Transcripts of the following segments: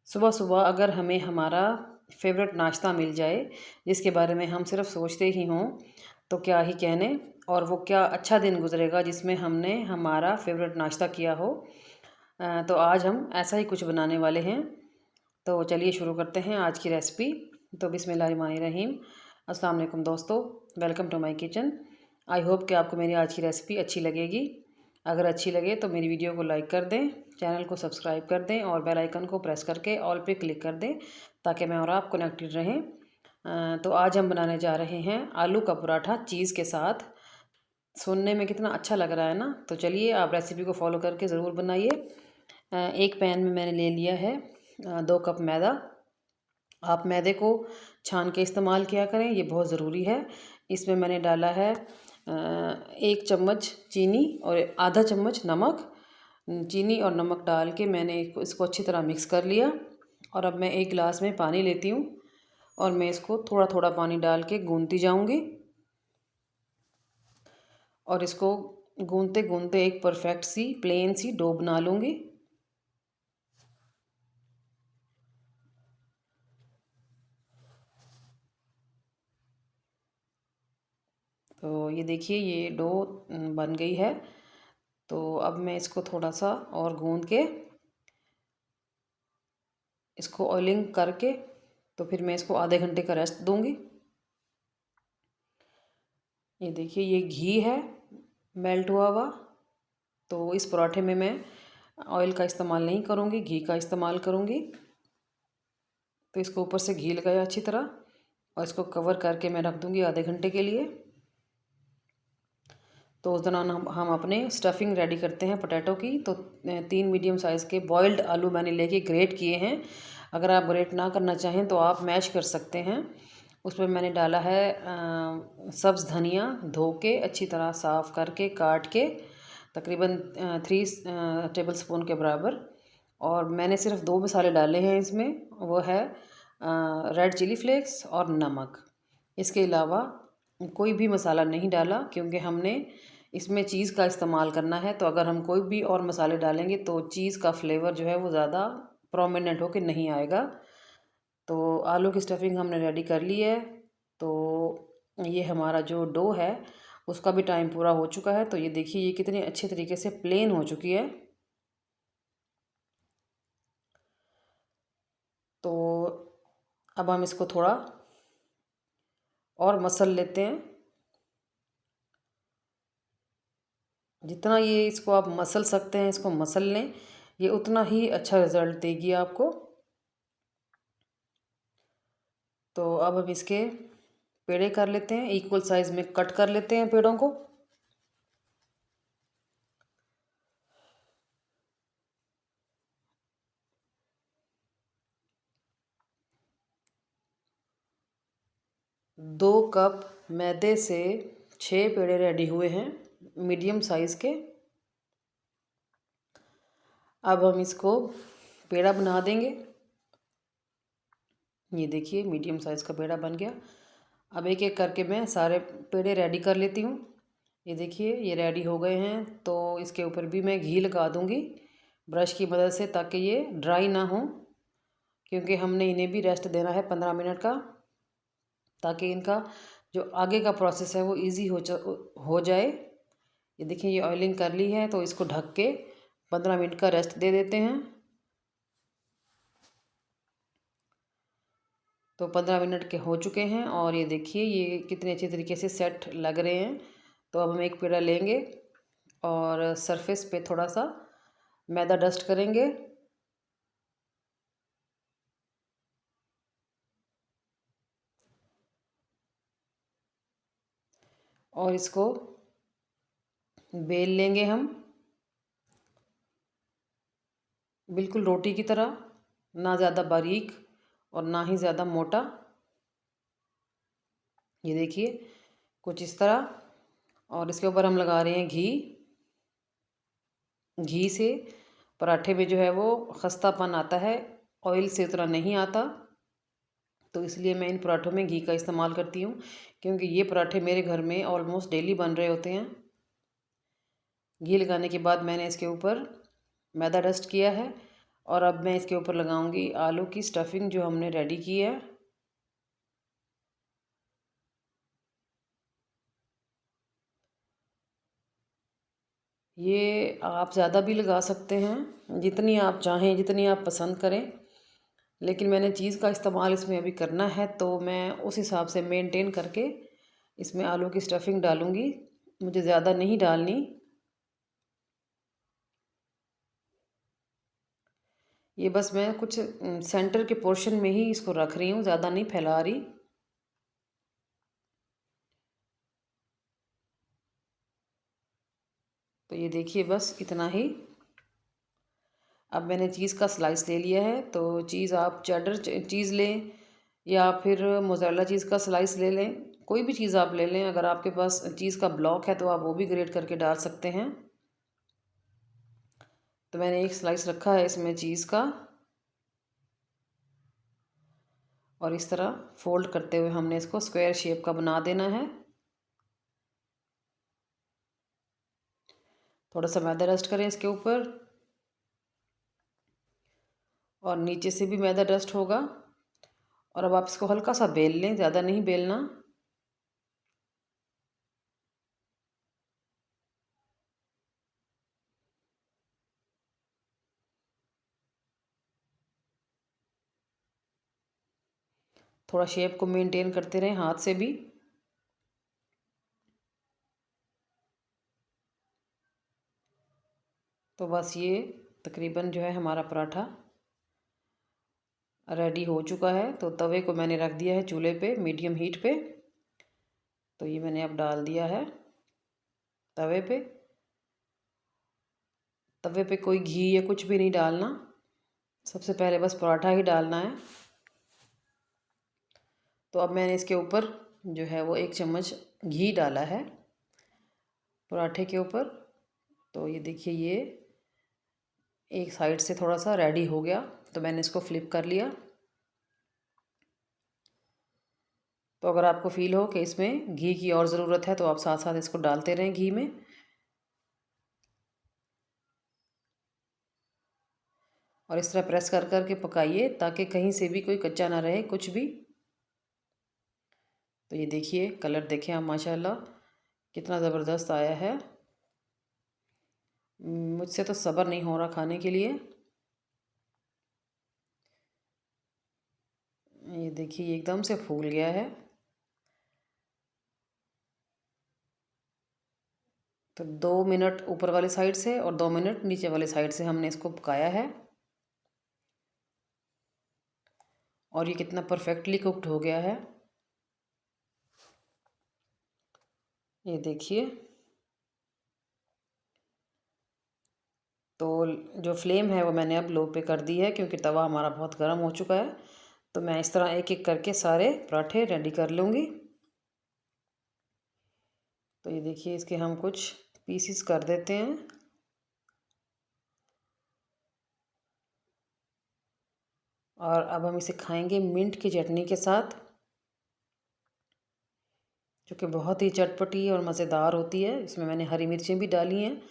सुबह सुबह अगर हमें हमारा फेवरेट नाश्ता मिल जाए जिसके बारे में हम सिर्फ सोचते ही हों तो क्या ही कहने। और वो क्या अच्छा दिन गुजरेगा जिसमें हमने हमारा फेवरेट नाश्ता किया हो। तो आज हम ऐसा ही कुछ बनाने वाले हैं। तो चलिए शुरू करते हैं आज की रेसिपी। तो बिस्मिल्लाहिर्रहमानिर्रहीम। अस्सलाम वालेकुम दोस्तों, welcome to my kitchen. I hope कि आपको मेरी आज की रेसिपी अच्छी लगेगी। अगर अच्छी लगे तो मेरी वीडियो को लाइक कर दें, चैनल को सब्सक्राइब कर दें और बेल आइकन को प्रेस करके ऑल पे क्लिक कर दें ताकि मैं और आप कनेक्टेड रहें। तो आज हम बनाने जा रहे हैं आलू का पराठा चीज़ के साथ। सुनने में कितना अच्छा लग रहा है ना। तो चलिए आप रेसिपी को फॉलो करके ज़रूर बनाइए। एक पैन में मैंने ले लिया है 2 कप मैदा। आप मैदे को छान के इस्तेमाल किया करें, ये बहुत ज़रूरी है। इसमें मैंने डाला है 1 चम्मच चीनी और आधा चम्मच नमक। चीनी और नमक डाल के मैंने इसको अच्छी तरह मिक्स कर लिया। और अब मैं 1 गिलास में पानी लेती हूँ और मैं इसको थोड़ा थोड़ा पानी डाल के गूंथती जाऊँगी। और इसको गूंथते गूंथते एक परफेक्ट सी प्लेन सी डो बना लूँगी। तो ये देखिए ये डो बन गई है। तो अब मैं इसको थोड़ा सा और गूंद के इसको ऑयलिंग करके तो फिर मैं इसको आधे घंटे का रेस्ट दूंगी। ये देखिए ये घी है मेल्ट हुआ हुआ। तो इस पराठे में मैं ऑयल का इस्तेमाल नहीं करूँगी, घी का इस्तेमाल करूँगी। तो इसको ऊपर से घी लगाया अच्छी तरह और इसको कवर करके मैं रख दूँगी आधे घंटे के लिए। तो उस दौरान हम अपने स्टफिंग रेडी करते हैं पोटैटो की। तो 3 मीडियम साइज़ के बॉइल्ड आलू मैंने लेके ग्रेट किए हैं। अगर आप ग्रेट ना करना चाहें तो आप मैश कर सकते हैं। उसमें मैंने डाला है सब्ज़ धनिया, धो के अच्छी तरह साफ़ करके काट के तकरीबन 3 टेबल स्पून के बराबर। और मैंने सिर्फ 2 मसाले डाले हैं इसमें, वो है रेड चिली फ्लेक्स और नमक। इसके अलावा कोई भी मसाला नहीं डाला क्योंकि हमने इसमें चीज़ का इस्तेमाल करना है। तो अगर हम कोई भी और मसाले डालेंगे तो चीज़ का फ्लेवर जो है वो ज़्यादा प्रोमिनेंट होकर नहीं आएगा। तो आलू की स्टफिंग हमने रेडी कर ली है। तो ये हमारा जो डो है उसका भी टाइम पूरा हो चुका है। तो ये देखिए ये कितनी अच्छे तरीके से प्लेन हो चुकी है। तो अब हम इसको थोड़ा और मसल लेते हैं। जितना ये इसको आप मसल सकते हैं इसको मसल लें, ये उतना ही अच्छा रिज़ल्ट देगी आपको। तो अब हम इसके पेड़े कर लेते हैं, इक्वल साइज़ में कट कर लेते हैं पेड़ों को। दो कप मैदे से 6 पेड़े रेडी हुए हैं मीडियम साइज़ के। अब हम इसको पेड़ा बना देंगे। ये देखिए मीडियम साइज़ का पेड़ा बन गया। अब एक एक करके मैं सारे पेड़े रेडी कर लेती हूँ। ये देखिए ये रेडी हो गए हैं। तो इसके ऊपर भी मैं घी लगा दूँगी ब्रश की मदद से ताकि ये ड्राई ना हो, क्योंकि हमने इन्हें भी रेस्ट देना है 15 मिनट का, ताकि इनका जो आगे का प्रोसेस है वो इजी हो जाए। ये देखिए ये ऑयलिंग कर ली है। तो इसको ढक के 15 मिनट का रेस्ट दे देते हैं। तो 15 मिनट के हो चुके हैं और ये देखिए ये कितने अच्छे तरीके से सेट लग रहे हैं। तो अब हम एक पेड़ा लेंगे और सरफेस पे थोड़ा सा मैदा डस्ट करेंगे। और इसको बेल लेंगे हम बिल्कुल रोटी की तरह, ना ज़्यादा बारीक और ना ही ज़्यादा मोटा। ये देखिए कुछ इस तरह। और इसके ऊपर हम लगा रहे हैं घी। घी से पराठे में जो है वो खस्तापन आता है, ऑयल से उतना नहीं आता। तो इसलिए मैं इन पराठों में घी का इस्तेमाल करती हूँ, क्योंकि ये पराठे मेरे घर में ऑलमोस्ट डेली बन रहे होते हैं। घी लगाने के बाद मैंने इसके ऊपर मैदा डस्ट किया है और अब मैं इसके ऊपर लगाऊंगी आलू की स्टफिंग जो हमने रेडी की है। ये आप ज़्यादा भी लगा सकते हैं, जितनी आप चाहें, जितनी आप पसंद करें, लेकिन मैंने चीज़ का इस्तेमाल इसमें अभी करना है तो मैं उस हिसाब से मेंटेन करके इसमें आलू की स्टफिंग डालूँगी। मुझे ज़्यादा नहीं डालनी। ये बस मैं कुछ सेंटर के पोर्शन में ही इसको रख रही हूँ, ज़्यादा नहीं फैला रही। तो ये देखिए बस इतना ही। अब मैंने चीज़ का स्लाइस ले लिया है, तो चीज़ आप चेडर चीज़ लें या फिर मोज़रेला चीज़ का स्लाइस ले लें, कोई भी चीज़ आप ले लें। अगर आपके पास चीज़ का ब्लॉक है तो आप वो भी ग्रेट करके डाल सकते हैं। तो मैंने एक स्लाइस रखा है इसमें चीज़ का, और इस तरह फोल्ड करते हुए हमने इसको स्क्वायर शेप का बना देना है। थोड़ा सा मैदा डस्ट करें इसके ऊपर, और नीचे से भी मैदा डस्ट होगा। और अब आप इसको हल्का सा बेल लें, ज़्यादा नहीं बेलना। थोड़ा शेप को मेंटेन करते रहें हाथ से भी। तो बस ये तकरीबन जो है हमारा पराठा रेडी हो चुका है। तो तवे को मैंने रख दिया है चूल्हे पे मीडियम हीट पे। तो ये मैंने अब डाल दिया है तवे पे। तवे पे कोई घी या कुछ भी नहीं डालना, सबसे पहले बस पराठा ही डालना है। तो अब मैंने इसके ऊपर जो है वो 1 चम्मच घी डाला है पराठे के ऊपर। तो ये देखिए ये एक साइड से थोड़ा सा रेडी हो गया, तो मैंने इसको फ्लिप कर लिया। तो अगर आपको फील हो कि इसमें घी की और ज़रूरत है तो आप साथ साथ इसको डालते रहें घी में। और इस तरह प्रेस कर कर के पकाइए ताकि कहीं से भी कोई कच्चा ना रहे कुछ भी। तो ये देखिए कलर देखें आप, माशाल्लाह कितना ज़बरदस्त आया है। मुझसे तो सब्र नहीं हो रहा खाने के लिए। ये देखिए एकदम से फूल गया है। तो 2 मिनट ऊपर वाली साइड से और 2 मिनट नीचे वाली साइड से हमने इसको पकाया है, और ये कितना परफेक्टली कुक्ड हो गया है। ये देखिए। तो जो फ्लेम है वो मैंने अब लो पे कर दी है क्योंकि तवा हमारा बहुत गर्म हो चुका है। तो मैं इस तरह एक एक करके सारे पराठे रेडी कर लूँगी। तो ये देखिए इसके हम कुछ पीसीस कर देते हैं। और अब हम इसे खाएंगे मिंट की चटनी के साथ, जो कि बहुत ही चटपटी और मज़ेदार होती है। इसमें मैंने हरी मिर्चें भी डाली हैं।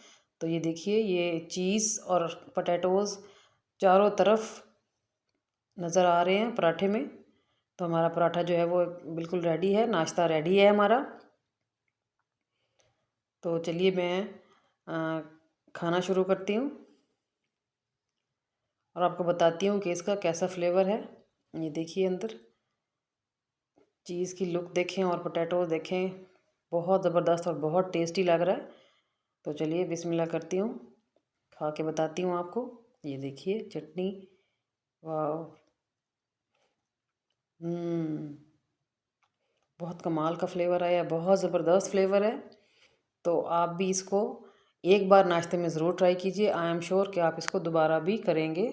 तो ये देखिए ये चीज़ और पोटैटोज़ चारों तरफ नज़र आ रहे हैं पराठे में। तो हमारा पराठा जो है वो बिल्कुल रेडी है, नाश्ता रेडी है हमारा। तो चलिए मैं खाना शुरू करती हूँ और आपको बताती हूँ कि इसका कैसा फ्लेवर है। ये देखिए अंदर चीज़ की लुक देखें और पोटैटो देखें, बहुत ज़बरदस्त और बहुत टेस्टी लग रहा है। तो चलिए बिस्मिल्लाह करती हूँ, खा के बताती हूँ आपको। ये देखिए चटनी, वाह, बहुत कमाल का फ्लेवर आया, बहुत ज़बरदस्त फ्लेवर है। तो आप भी इसको एक बार नाश्ते में ज़रूर ट्राई कीजिए। आई एम श्योर कि आप इसको दोबारा भी करेंगे।